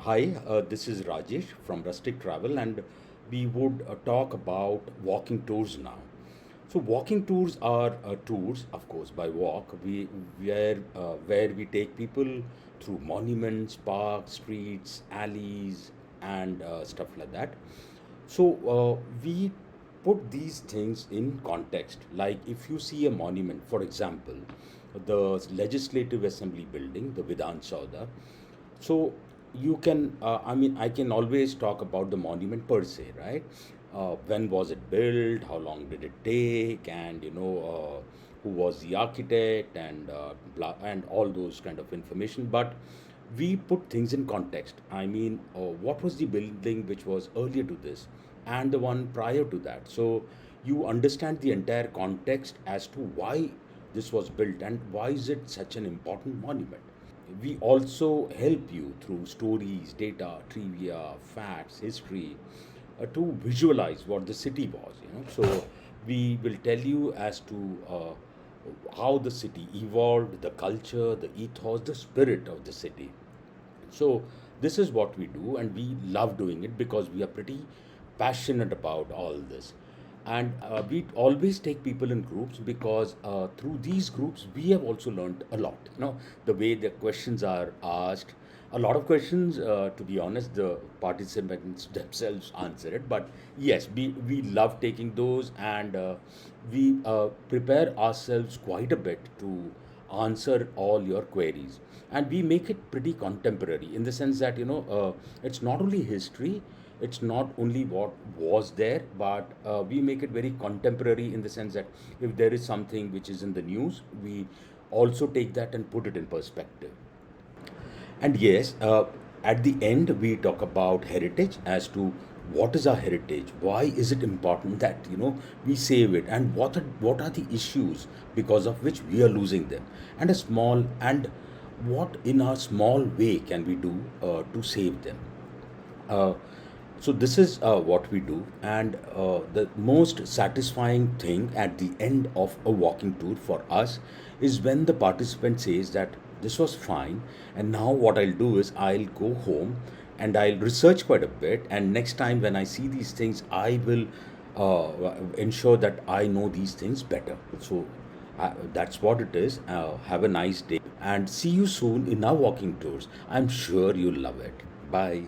Hi, this is Rajesh from Rustic Travel, and we would talk about walking tours now. So, walking tours are tours, of course, by walk. Where we take people through monuments, parks, streets, alleys, and stuff like that. We put these things in context. Like if you see a monument, for example, the Legislative Assembly building, the Vidhan Chowda. So I can always talk about the monument per se, right? When was it built? How long did it take? And who was the architect and and all those kind of information. But we put things in context. What was the building which was earlier to this, and the one prior to that? So you understand the entire context as to why this was built and why is it such an important monument. We also help you through stories, data, trivia, facts, history, to visualize what the city was. So we will tell you as to how the city evolved, the culture, the ethos, the spirit of the city. So this is what we do, and we love doing it because we are pretty passionate about all this. And we always take people in groups because through these groups we have also learned a lot. The way the questions are asked, a lot of questions. To be honest, the participants themselves answer it. But yes, we love taking those, and we prepare ourselves quite a bit to answer all your queries, and we make it pretty contemporary in the sense that it's not only history, it's not only what was there, but we make it very contemporary in the sense that if there is something which is in the news, we also take that and put it in perspective. And yes, at the end, we talk about heritage as to what is our heritage, why is it important that we save it, and what are the issues because of which we are losing them, and a small and what in our small way can we do to save them. Uh, so this is what we do, and the most satisfying thing at the end of a walking tour for us is when the participant says that this was fine, and now what I'll do is I'll go home and I'll research quite a bit, and next time when I see these things, I will ensure that I know these things better. So that's what it is. Have a nice day, and see you soon in our walking tours. I'm sure you'll love it. Bye.